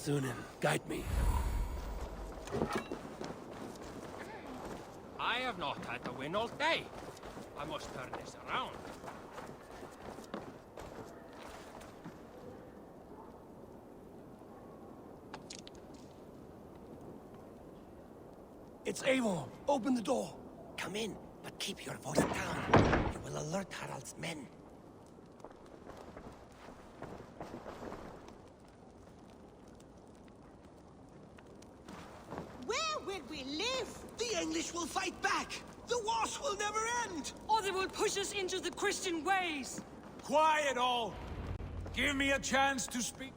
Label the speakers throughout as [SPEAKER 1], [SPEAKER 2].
[SPEAKER 1] Sunan, guide me.
[SPEAKER 2] I have not had to win all day. I must turn this around.
[SPEAKER 1] It's Eivor. Open the door.
[SPEAKER 3] Come in, but keep your voice down. You will alert Harald's men.
[SPEAKER 4] Where will we live?
[SPEAKER 5] The English will fight back! The wars will never end!
[SPEAKER 6] Or they will push us into the Christian ways!
[SPEAKER 7] Quiet all! Give me a chance to speak.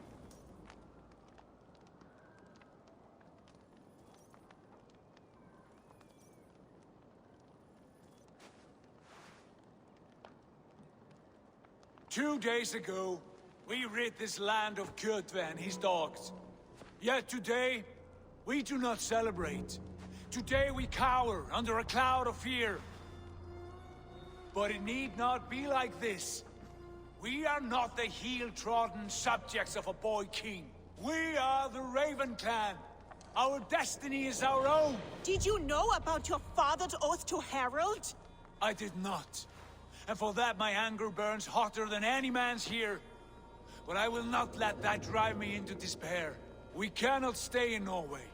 [SPEAKER 7] 2 days ago, we rid this land of Kjotve and his dogs. Yet today, we do not celebrate. Today we cower under a cloud of fear. But it need not be like this. We are not the heel-trodden subjects of a boy king. We are the Raven clan. Our destiny is our own.
[SPEAKER 4] Did you know about your father's oath to Harald?
[SPEAKER 7] I did not. And for that my anger burns hotter than any man's here. But I will not let that drive me into despair. We cannot stay in Norway.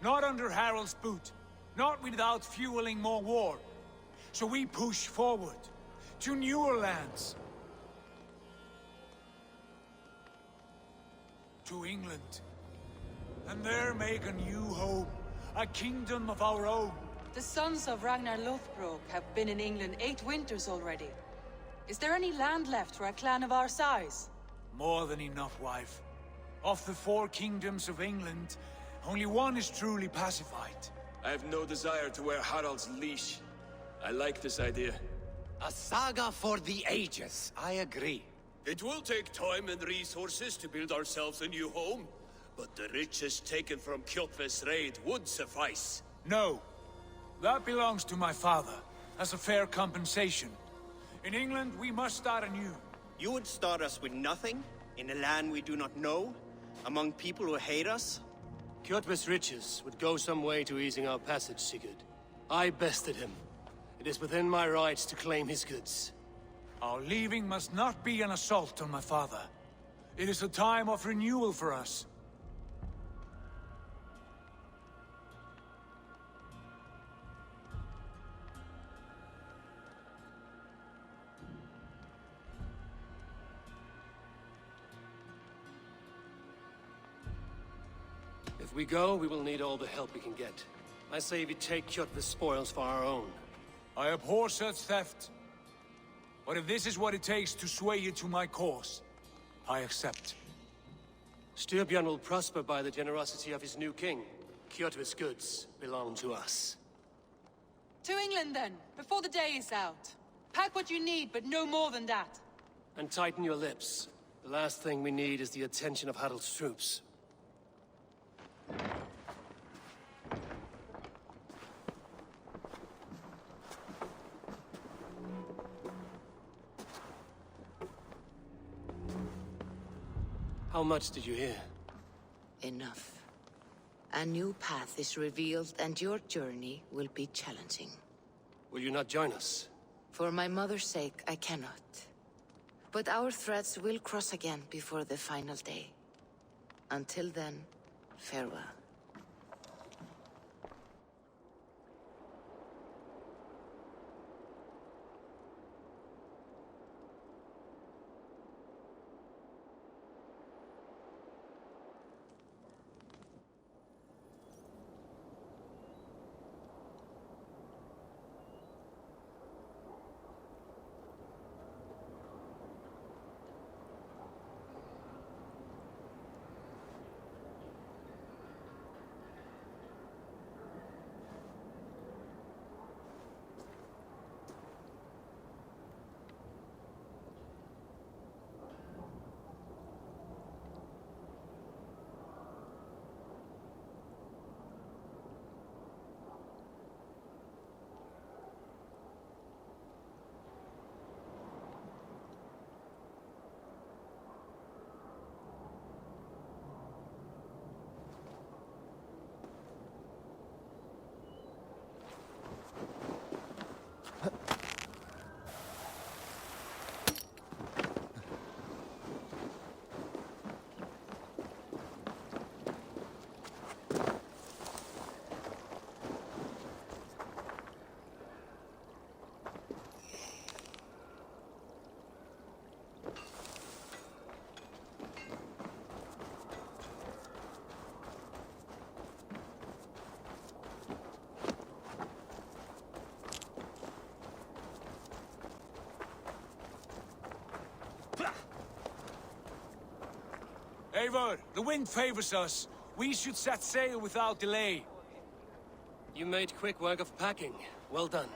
[SPEAKER 7] Not under Harald's boot. Not without fueling more war. So we push forward. To newer lands. To England. And there make a new home. A kingdom of our own.
[SPEAKER 6] The sons of Ragnar Lothbrok have been in England 8 winters already. Is there any land left for a clan of our size?
[SPEAKER 7] More than enough, wife. Of the 4 kingdoms of England, only one is truly pacified.
[SPEAKER 8] I have no desire to wear Harald's leash. I like this idea.
[SPEAKER 3] A saga for the ages, I agree.
[SPEAKER 9] It will take time and resources to build ourselves a new home, but the riches taken from Kjotve's raid would suffice.
[SPEAKER 7] No. That belongs to my father, as a fair compensation. In England, we must start anew.
[SPEAKER 10] You would start us with nothing? In a land we do not know? Among people who hate us?
[SPEAKER 1] Kjotve's riches would go some way to easing our passage, Sigurd. I bested him. It is within my rights to claim his goods.
[SPEAKER 7] Our leaving must not be an assault on my father. It is a time of renewal for us.
[SPEAKER 1] If we go, we will need all the help we can get. I say we take Kjotve's spoils for our own.
[SPEAKER 7] I abhor such theft. But if this is what it takes to sway you to my cause, I accept.
[SPEAKER 1] Styrbjörn will prosper by the generosity of his new king. Kjotve's goods belong to us.
[SPEAKER 6] To England then, before the day is out. Pack what you need, but no more than that.
[SPEAKER 1] And tighten your lips. The last thing we need is the attention of Harald's troops. How much did you hear?
[SPEAKER 11] Enough. A new path is revealed, and your journey will be challenging.
[SPEAKER 1] Will you not join us?
[SPEAKER 11] For my mother's sake, I cannot. But our threads will cross again before the final day. Until then, farewell.
[SPEAKER 7] Eivor, the wind favors us. We should set sail without delay.
[SPEAKER 1] You made quick work of packing. Well done.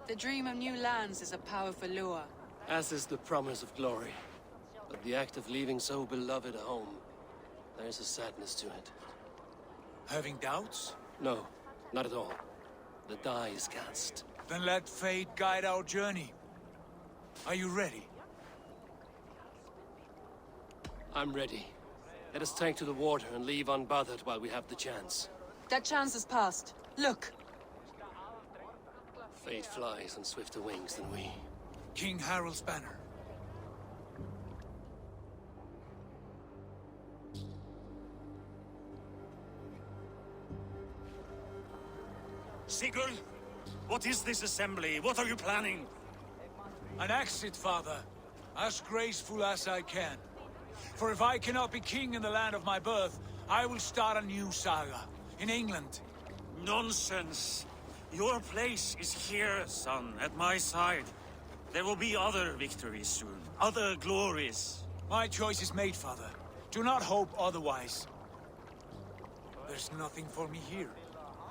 [SPEAKER 6] The dream of new lands is a powerful lure.
[SPEAKER 1] As is the promise of glory. But the act of leaving so beloved a home, there's a sadness to it.
[SPEAKER 7] Having doubts?
[SPEAKER 1] No, not at all. The die is cast.
[SPEAKER 7] Then let fate guide our journey. Are you ready?
[SPEAKER 1] I'm ready. Let us take to the water and leave unbothered while we have the chance.
[SPEAKER 6] That chance has passed. Look!
[SPEAKER 1] Fate flies on swifter wings than we.
[SPEAKER 7] King Harald's banner.
[SPEAKER 12] Sigurd, what is this assembly? What are you planning?
[SPEAKER 7] An exit, father. As graceful as I can. For if I cannot be king in the land of my birth, I will start a new saga. In England.
[SPEAKER 12] Nonsense. Your place is here, son, at my side. There will be other victories soon. Other glories.
[SPEAKER 7] My choice is made, father. Do not hope otherwise. There's nothing for me here.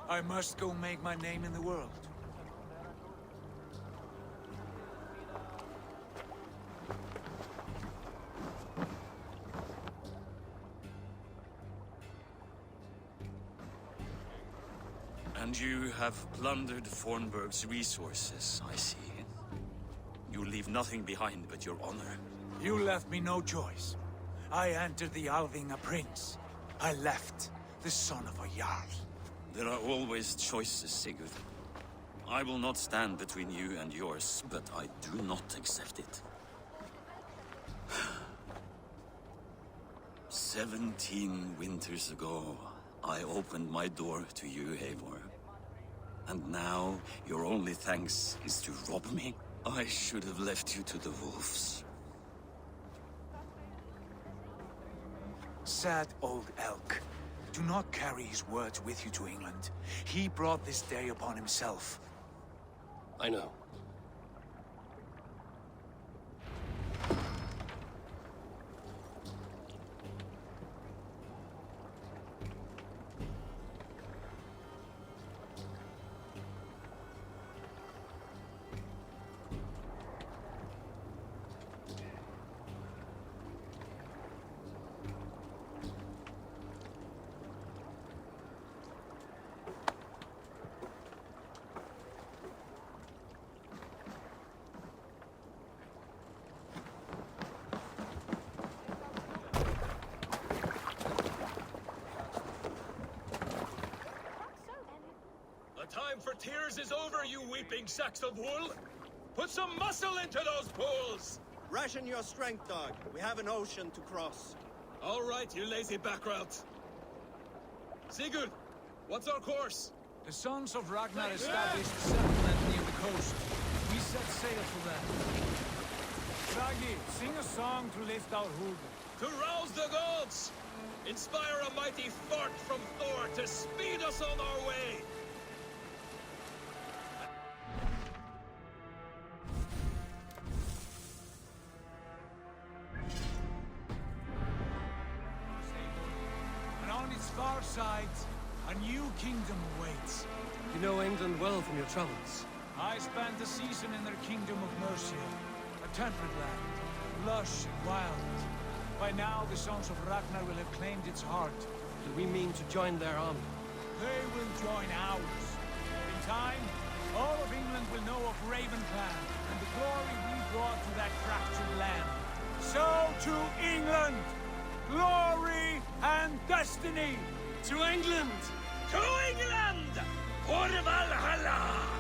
[SPEAKER 7] I must go make my name in the world.
[SPEAKER 12] And you have plundered Fornburg's resources, I see. You leave nothing behind but your honor.
[SPEAKER 7] You left me no choice. I entered the Alving a prince. I left the son of a Jarl.
[SPEAKER 12] There are always choices, Sigurd. I will not stand between you and yours, but I do not accept it. 17 winters ago, I opened my door to you, Eivor. And now, your only thanks is to rob me? I should have left you to the wolves.
[SPEAKER 7] Sad old elk. Do not carry his words with you to England. He brought this day upon himself.
[SPEAKER 1] I know.
[SPEAKER 9] The time for tears is over, you weeping sacks of wool! Put some muscle into those pools!
[SPEAKER 10] Ration your strength, dog. We have an ocean to cross.
[SPEAKER 9] All right, you lazy backrout. Sigurd, what's our course?
[SPEAKER 7] The sons of Ragnar established a settlement near the coast. We set sail for that. Raggi, sing a song to lift our hood.
[SPEAKER 9] To rouse the gods! Inspire a mighty fart from Thor to speed us on our way!
[SPEAKER 7] And on its far side, a new kingdom awaits.
[SPEAKER 1] You know England well from your travels.
[SPEAKER 7] I spent a season in their kingdom of Mercia, a temperate land, lush and wild. By now, the sons of Ragnar will have claimed its heart.
[SPEAKER 1] Do we mean to join their army?
[SPEAKER 7] They will join ours. In time, all of England will know of Raven Clan and the glory we brought to that fractured land. So to England! Glory and destiny!
[SPEAKER 1] To England!
[SPEAKER 9] To England! For Valhalla!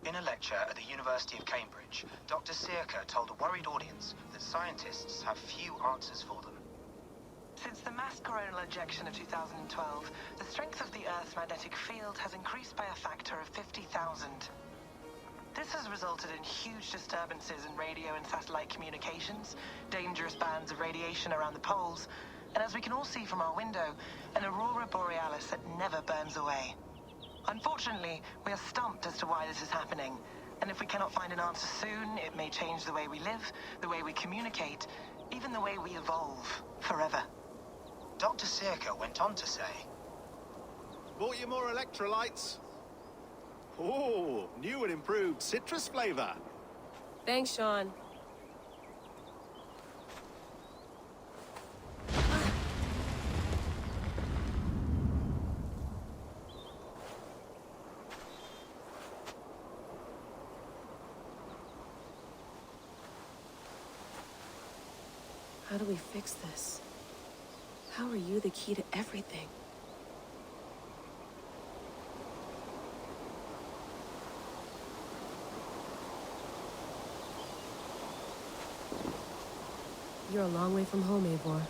[SPEAKER 13] In a lecture at the University of Cambridge, Dr. Sirka told a worried audience that scientists have few answers for them.
[SPEAKER 14] Since the mass coronal ejection of 2012, the strength of the Earth's magnetic field has increased by a factor of 50,000. This has resulted in huge disturbances in radio and satellite communications, dangerous bands of radiation around the poles, and as we can all see from our window, an aurora borealis that never burns away. Unfortunately, we are stumped as to why this is happening, and if we cannot find an answer soon, it may change the way we live, the way we communicate, even the way we evolve, forever.
[SPEAKER 13] Dr. Sirka went on to say,
[SPEAKER 15] Bought you more electrolytes? Oh, new and improved citrus flavor.
[SPEAKER 16] Thanks, Sean. How do we fix this? How are you the key to everything? You're a long way from home, Eivor.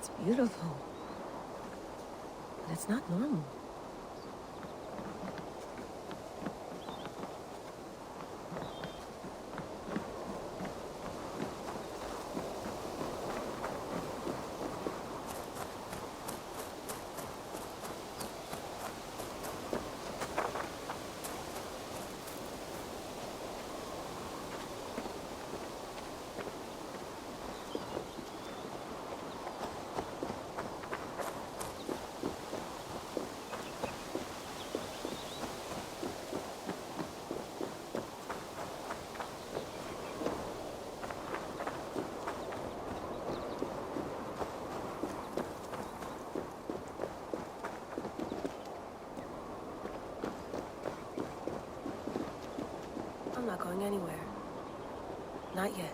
[SPEAKER 16] It's beautiful. But it's not normal. I'm not going anywhere. Not yet.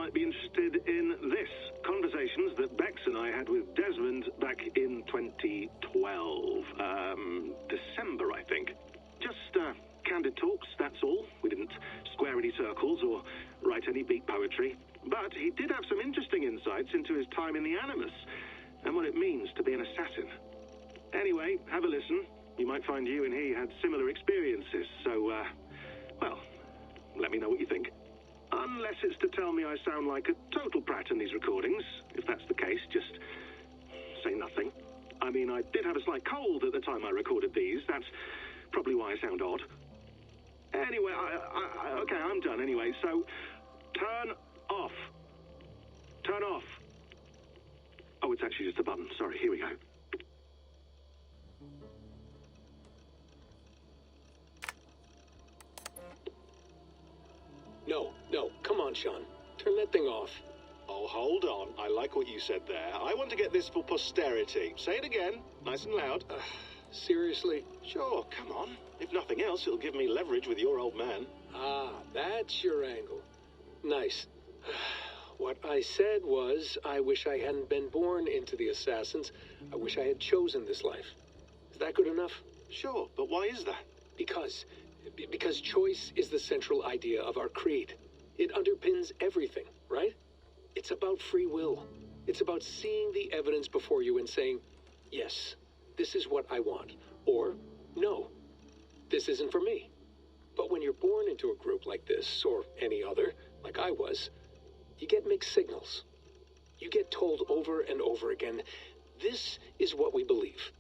[SPEAKER 17] might be interested in this. Conversations that Bex and I had with Desmond back in 2012. December, I think. Just, candid talks, that's all. We didn't square any circles or write any beat poetry. But he did have some interesting insights into his time in the Animus and what it means to be an assassin. Anyway, have a listen. You might find you and he had similar experiences, so, well, let me know what you think. Unless it's to tell me I sound like a total prat in these recordings. If that's the case, just say nothing. I mean, I did have a slight cold at the time I recorded these. That's probably why I sound odd. Anyway, okay, I'm done anyway, so turn off. Turn off. Oh, it's actually just a button. Sorry, here we go.
[SPEAKER 18] No, come on, Sean. Turn that thing off.
[SPEAKER 15] Oh, hold on. I like what you said there. I want to get this for posterity. Say it again, nice and loud.
[SPEAKER 18] Seriously?
[SPEAKER 15] Sure, come on. If nothing else, it'll give me leverage with your old man.
[SPEAKER 18] Ah, that's your angle. Nice. What I said was, I wish I hadn't been born into the Assassins. I wish I had chosen this life. Is that good enough?
[SPEAKER 15] Sure, but why is that?
[SPEAKER 18] Because choice is the central idea of our creed. It underpins everything, right? It's about free will. It's about seeing the evidence before you and saying, yes, this is what I want. Or, no, this isn't for me. But when you're born into a group like this, or any other, like I was, you get mixed signals. You get told over and over again, this is what we believe.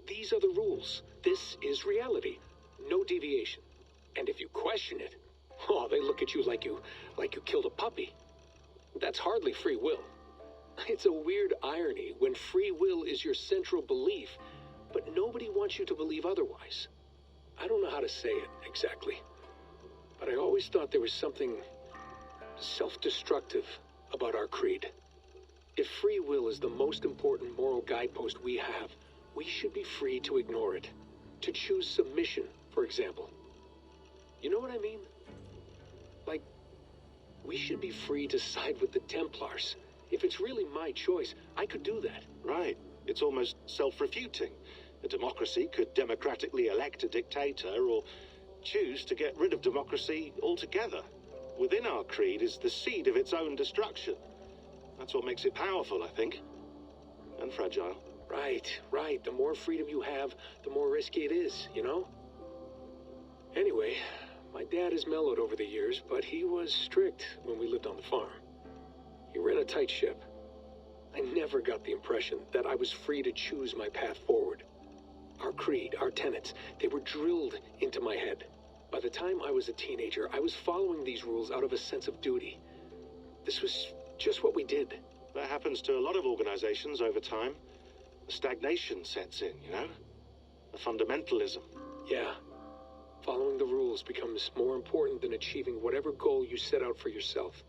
[SPEAKER 18] These are the rules. This is reality. No deviation. And if you question it, oh, they look at you like you killed a puppy. That's hardly free will. It's a weird irony when free will is your central belief, but nobody wants you to believe otherwise. I don't know how to say it exactly, but I always thought there was something self-destructive about our creed. If free will is the most important moral guidepost we have, we should be free to ignore it. To choose submission, for example. You know what I mean? Like, we should be free to side with the Templars. If it's really my choice, I could do that.
[SPEAKER 15] Right. It's almost self-refuting. A democracy could democratically elect a dictator or choose to get rid of democracy altogether. Within our creed is the seed of its own destruction. That's what makes it powerful, I think. And fragile.
[SPEAKER 18] Right. The more freedom you have, the more risky it is, you know? Anyway, my dad has mellowed over the years, but he was strict when we lived on the farm. He ran a tight ship. I never got the impression that I was free to choose my path forward. Our creed, our tenets, they were drilled into my head. By the time I was a teenager, I was following these rules out of a sense of duty. This was just what we did.
[SPEAKER 15] That happens to a lot of organizations over time. A stagnation sets in, you know? A fundamentalism.
[SPEAKER 18] Yeah. Following the rules becomes more important than achieving whatever goal you set out for yourself.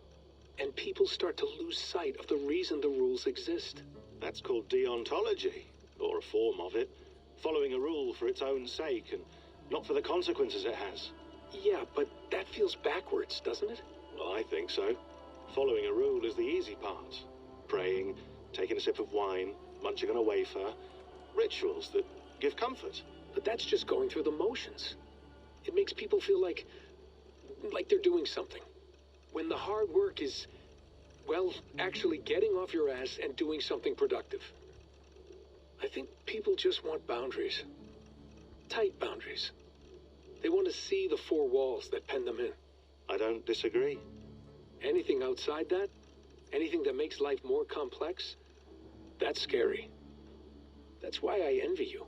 [SPEAKER 18] And people start to lose sight of the reason the rules exist.
[SPEAKER 15] That's called deontology, or a form of it. Following a rule for its own sake and not for the consequences it has.
[SPEAKER 18] Yeah, but that feels backwards, doesn't it?
[SPEAKER 15] Well, I think so. Following a rule is the easy part. Praying, taking a sip of wine, munching on a wafer. Rituals that give comfort.
[SPEAKER 18] But that's just going through the motions. It makes people feel like they're doing something. When the hard work is, well, actually getting off your ass and doing something productive. I think people just want boundaries. Tight boundaries. They want to see the four walls that pen them in.
[SPEAKER 15] I don't disagree.
[SPEAKER 18] Anything outside that, anything that makes life more complex, that's scary. That's why I envy you.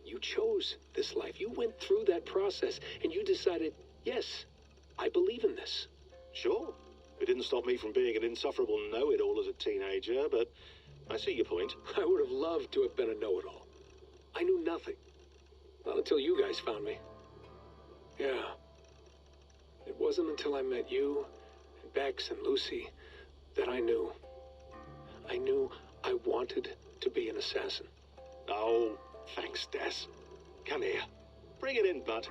[SPEAKER 18] You chose this life. You went through that process, and you decided, yes, I believe in this.
[SPEAKER 15] Sure. It didn't stop me from being an insufferable know-it-all as a teenager, but I see your point.
[SPEAKER 18] I would have loved to have been a know-it-all. I knew nothing. Not until you guys found me. Yeah. It wasn't until I met you, and Bex and Lucy, that I knew. I knew I wanted to be an assassin.
[SPEAKER 15] Oh, thanks, Des. Come here. Bring it in, bud.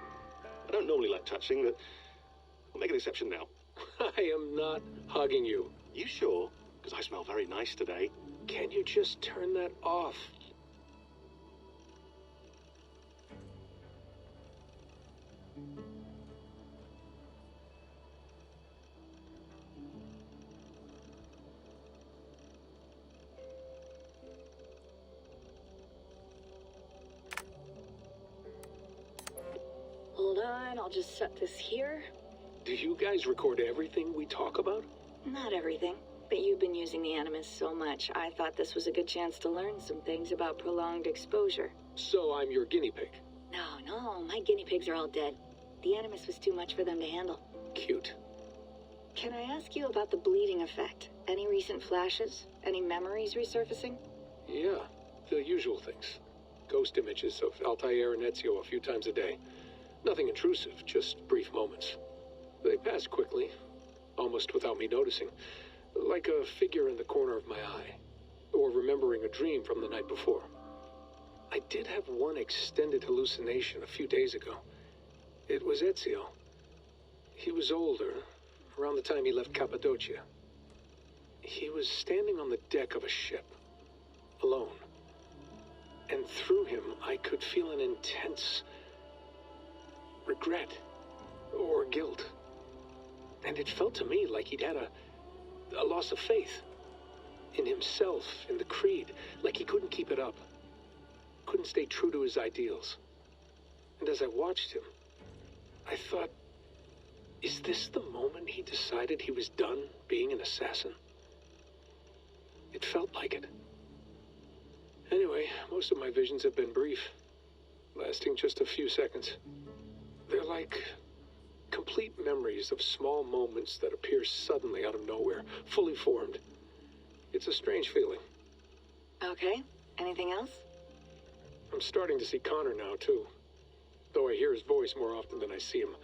[SPEAKER 15] I don't normally like touching, but I'll make an exception now.
[SPEAKER 18] I am not hugging you.
[SPEAKER 15] You sure? Because I smell very nice today.
[SPEAKER 18] Can you just turn that off?
[SPEAKER 19] Hold on, I'll just set this here.
[SPEAKER 18] Do you guys record everything we talk about?
[SPEAKER 19] Not everything, but you've been using the Animus so much, I thought this was a good chance to learn some things about prolonged exposure.
[SPEAKER 18] So I'm your guinea pig.
[SPEAKER 19] No, my guinea pigs are all dead. The Animus was too much for them to handle.
[SPEAKER 18] Cute.
[SPEAKER 19] Can I ask you about the bleeding effect? Any recent flashes? Any memories resurfacing?
[SPEAKER 18] Yeah, the usual things. Ghost images of Altair and Ezio a few times a day. Nothing intrusive, just brief moments. They pass quickly, almost without me noticing. Like a figure in the corner of my eye. Or remembering a dream from the night before. I did have one extended hallucination a few days ago. It was Ezio. He was older, around the time he left Cappadocia. He was standing on the deck of a ship, alone. And through him, I could feel an intense regret or guilt. And it felt to me like he'd had a loss of faith in himself, in the Creed, like he couldn't keep it up, couldn't stay true to his ideals. And as I watched him, I thought, is this the moment he decided he was done being an assassin? It felt like it. Anyway, most of my visions have been brief, lasting just a few seconds. They're like complete memories of small moments that appear suddenly out of nowhere, fully formed. It's a strange feeling.
[SPEAKER 19] Okay, anything else?
[SPEAKER 18] I'm starting to see Connor now, too. Though I hear his voice more often than I see him.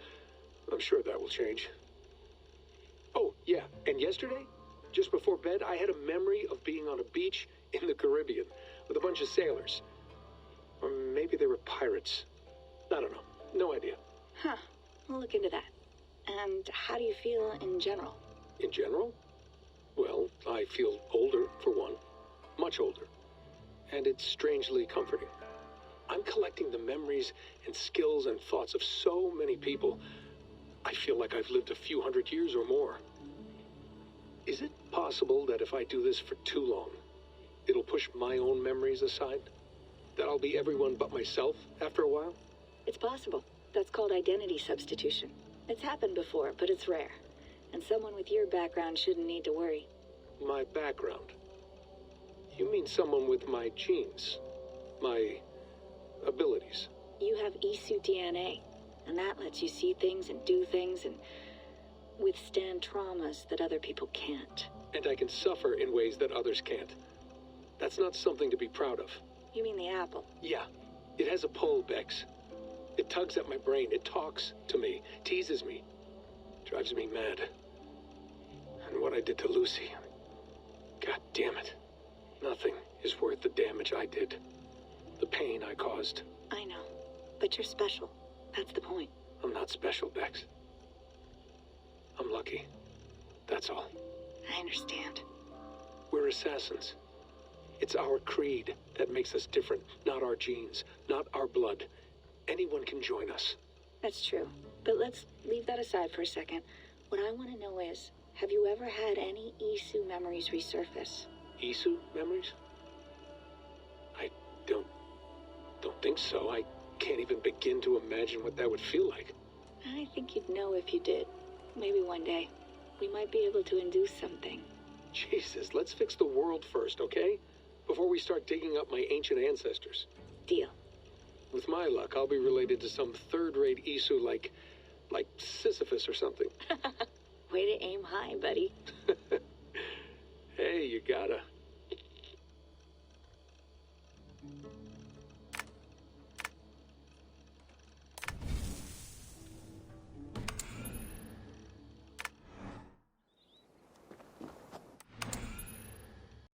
[SPEAKER 18] I'm sure that will change. Oh, yeah, and yesterday, just before bed, I had a memory of being on a beach in the Caribbean with a bunch of sailors. Or maybe they were pirates. I don't know. No idea.
[SPEAKER 19] Huh. We'll look into that. And how do you feel in general?
[SPEAKER 18] In general? Well, I feel older, for one. Much older. And it's strangely comforting. I'm collecting the memories and skills and thoughts of so many people. I feel like I've lived a few hundred years or more. Is it possible that if I do this for too long, it'll push my own memories aside? That I'll be everyone but myself after a while?
[SPEAKER 19] It's possible. That's called identity substitution. It's happened before, but it's rare. And someone with your background shouldn't need to worry.
[SPEAKER 18] My background? You mean someone with my genes? My abilities?
[SPEAKER 19] You have Isu DNA, and that lets you see things and do things and withstand traumas that other people can't.
[SPEAKER 18] And I can suffer in ways that others can't. That's not something to be proud of.
[SPEAKER 19] You mean the apple?
[SPEAKER 18] Yeah. It has a pull, Bex. It tugs at my brain. It talks to me. Teases me. Drives me mad. And what I did to Lucy... God damn it. Nothing is worth the damage I did. The pain I caused.
[SPEAKER 19] I know. But you're special. That's the point.
[SPEAKER 18] I'm not special, Bex. I'm lucky. That's all.
[SPEAKER 19] I understand.
[SPEAKER 18] We're assassins. It's our creed that makes us different, not our genes, not our blood. Anyone can join us.
[SPEAKER 19] That's true. But let's leave that aside for a second. What I want to know is, have you ever had any Isu memories resurface?
[SPEAKER 18] Isu memories? I don't think so. I can't even begin to imagine what that would feel like.
[SPEAKER 19] I think you'd know if you did. Maybe one day. We might be able to induce something.
[SPEAKER 18] Jesus, let's fix the world first, okay? Before we start digging up my ancient ancestors.
[SPEAKER 19] Deal.
[SPEAKER 18] With my luck, I'll be related to some third-rate Isu like Sisyphus or something.
[SPEAKER 19] Way to aim high, buddy.